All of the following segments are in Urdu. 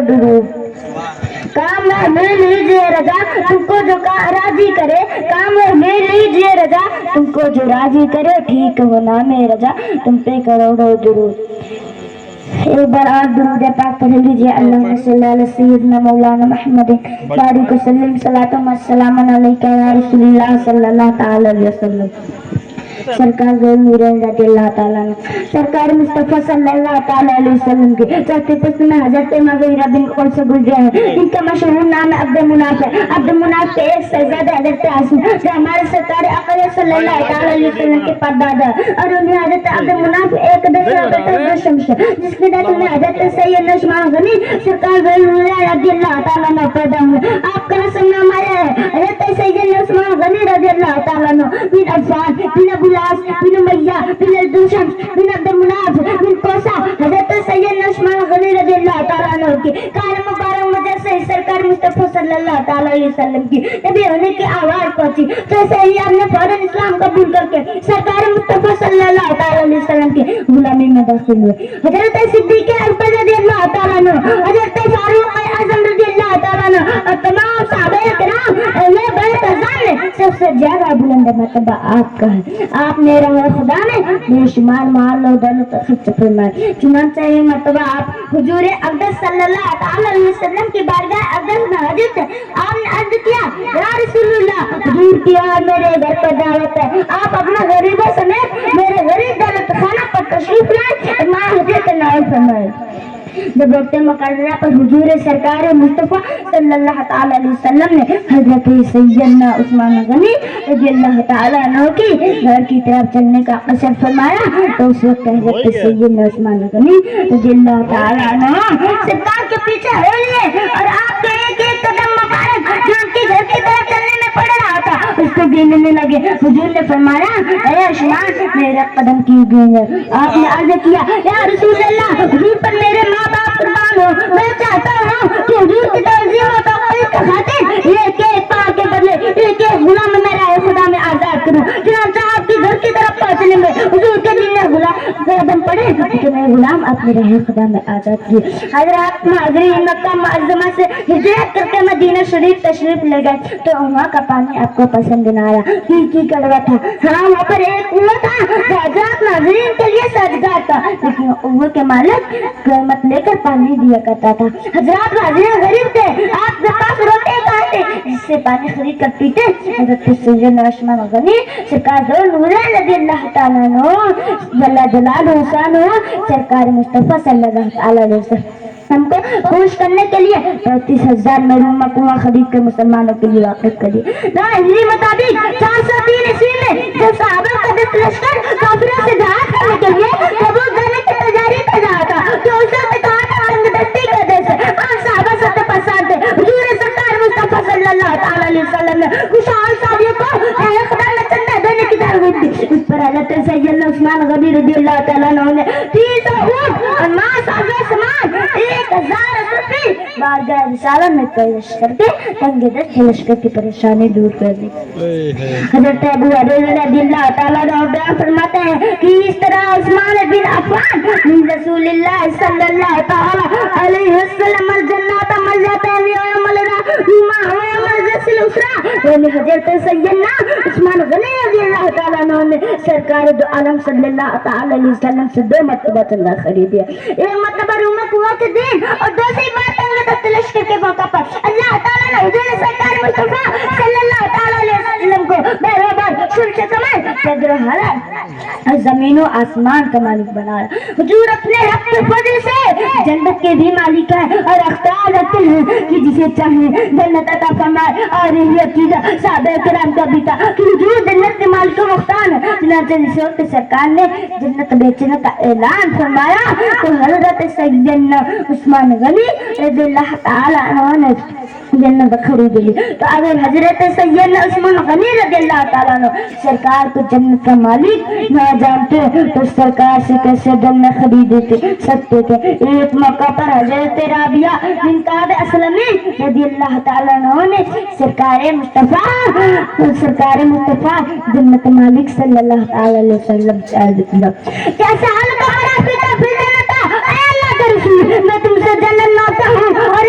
درود. کام میں لیجیے رضا تم کو جو راضی کرے, کام میں لیجیے رضا تم کو جو راضی کرے, ٹھیک ہو نام رضا تم پہ کروڑوں درود. ایک بار اور درود پاک پڑھ لیجیے. اللہم صلی علی سیدنا مولانا محمد بارک وسلم صلاۃ و سلام علیکہ یا رسول اللہ صلی اللہ تعالی علیہ وسلم. سرکار نور رضی اللہ تعالیٰ عنہ, سرکار مصطفیٰ صلی اللہ تعالیٰ علیہ وسلم کے چوتھے پس میں حضرت مغیرہ بن قیس سے گزرے ہیں. ان کا مشہور نام عبد مناف ہے. عبد مناف کے ایک شہزادہ حضرت عاصم جو ہمارے سرکار اقدس صلی اللہ تعالیٰ علیہ وسلم کے پردادا, اور انہیں حضرت عبد مناف ایک شمس جس کے دل میں حضرت سید عثمان غنی سرکار رضی اللہ تعالیٰ عنہ پیدا ہوئے. آپ کا نسب نام آیا ہے حضرت سید عثمان غنی رضی اللہ تعالیٰ عنہ بن عفان بن ابو العاص بن امیہ بن الدوشم بن عبد مناف بن قوسا. حضرت سید عثمان غنی رضی اللہ تعالیٰ عنہ کی کار مبارک وجہ سے سرکار مصطفیٰ صلی اللہ تعالیٰ علیہ وسلم کی نبی ہونے کی آواز پہنچی, تو ایسے ہی آپ نے فوراً اسلام قبول کر کے سرکار مصطفیٰ صلی اللہ تعالیٰ علیہ وسلم کی غلامی میں داخل ہوئے. حضرت صدیق اکبر رضی اللہ تعالیٰ عنہ, حضرت فاروق اعظم رضی اللہ تعالیٰ عنہ اور تمام صحابہ کرام اہل بیت اعظم میں سب سے زیادہ بلند مرتبہ آپ کا ہے. آپ نے راہ خدا میں بے شمار مال و دولت خرچ فرمائے. چنانچہ یہ مرتبہ آپ حضور اقدس صلی اللہ تعالیٰ علیہ وسلم کی بارگاہ اقدس میں حاضر تھے. آپ نے عرض کیا یا رسول اللہ, حضور کی اور میرے گھر پر دعوت ہے, آپ اپنا غریبوں سمیت میرے غریب دولت خانہ پر تشریف لائیں اور ماں حضرت نائب فرمائے. جب وقت مقررہ پر حضور سرکار مصطفیٰ صلی اللہ تعالیٰ علیہ وسلم نے حضرت سیدنا عثمان غنی رضی اللہ تعالیٰ عنہ کی گھر کی طرف چلنے کا قصد فرمایا, تو اس وقت حضرت سیدنا عثمان غنی رضی اللہ تعالیٰ عنہ سرکار کے پیچھے ہو لیے اور آپ کے ایک ایک قدم مبارک جو ان کے گھر کی طرف چلنے میں پڑ رہا تھا اس کو گننے لگے. حضور نے فرمایا اے عثمان میرا قدم کیوں گن ہے؟ آپ نے عرض کیا یا رسول اللہ, حضور پر میرے ماں باپ قربان ہو, میں چاہتا ہوں کہ حضور کی تعظیم و توقیر کی خاطر ایک ایک پاؤں کے بدلے ایک ایک غلام میں راہ خدا میں آزاد کروں. چنانچہ آپ کے گھر کی طرف پہنچنے میں حضور کے دل میں قدم پڑے کہ میں غلام اپنے راہ خدا میں آزاد کیے. حضرات حاضرین مکہ معظمہ سے ہجرت کر کے مدینہ شریف تشریف لے گئے, تو وہاں کا پانی آپ کو پسند نہ آیا, کی کڑوا تھا. ہاں وہاں پر ایک کنواں تھا جو حضرات ناظرین کے لیے سازگار تھا, لیکن کنویں کے مالک قیمت لے کر پانی دیا کرتا تھا. حضرات ناظرین غریب تھے, آپ کے پاس روٹے کھاتے جس سے پانی خرید کر پیتے. حضرت سیدنا عثمان غنی سرکار نور رضی اللہ تعالیٰ عنہ جل جلالہ شانہ سرکار مصطفیٰ صلی اللہ تعالیٰ علیہ وسلم ہم کو خوش کرنے کے لیے 35,000 مرحوم کنواں خرید کر مسلمانوں کے لیے واقف کر دیا. ہجری مطابق 403 عیسوی میں جب صحابہ کا 10 لشکر کافروں سے جہاد کرنے کے لیے تبوک جانے کی تیاری کر رہا تھا, تو اس وقت تنگ دستی کا دیش ہے اور صحابہ سب پسند تھے. حضور سرکار مصطفیٰ صلی اللہ تعالیٰ علیہ وسلم نے خوشحال صحابیوں کو خدا میں چندہ دینے کی ترغیب دی. اس پر حضرت سیدنا عثمان غنی رضی اللہ تعالیٰ عنہ نے 300 اونٹ اور ماس آگے سامان 1000 روپے بارگاہ رسالہ میں پیش کر کے تنگ دست لشکر کی پریشانی دور کر دی. حضرت ابو ہریرہ رضی اللہ تعالیٰ عنہ بیان فرماتے ہیں کہ اس طرح عثمان بن عفان من رسول اللہ صلی اللہ تعالیٰ علیہ وسلم الجنات مل جاتے ہیں یوم الرحمہ ویوم الجسل اسرا. یعنی حضرت سیدنا عثمان غنی رضی اللہ تعالیٰ عنہ نے سرکار دو عالم صلی اللہ تعالیٰ علیہ وسلم سے 2 مرتبہ چندہ خریدیا. ایک مرتبہ روم کنواں کے دن اور دوسری بار تنگ دست لشکر کے موقع پر اللہ تعالیٰ نے حضور سرکار مصطفیٰ صلی اللہ تعالیٰ علیہ وسلم کو برابر سلچ سمجھ صدر حرم اور زمین و آسمان کا مالک بنایا. حضور اپنے رب کے فضل سے جنت کے بھی مالک ہے اور اختیار رکھتے ہیں کہ جسے چاہیں جنت عطا فرمائے. اور یہ عقیدہ صحابہ کرام کا بھی تھا کہ حضور جنت کے مالک و مختار ہے. چنانچہ جس وقت سرکار نے جنت بیچنے کا اعلان فرمایا تو حضرت سیدنا عثمان غنی رضی اللہ تعالیٰ عنہ نے جنت خرید لی. تو اگر حضرت سیدنا عثمان غنی رضی اللہ تعالیٰ عنہ سرکار کو جنت کا مالک نہ جانتے تو سرکار سے کیسے جنت خرید سکتے تھے. ایک موقع پر حضرت رابعہ بنت کعب اسلمی رضی اللہ تعالیٰ عنہ نے سرکار مصطفیٰ جنت مالک صلی اللہ تعالیٰ علیہ وسلم سے عرض کیا کیسا حال تمہارا پیتا پھر جنت؟ اے اللہ کے رسول میں تم سے جنت مانگتا ہوں اور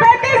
35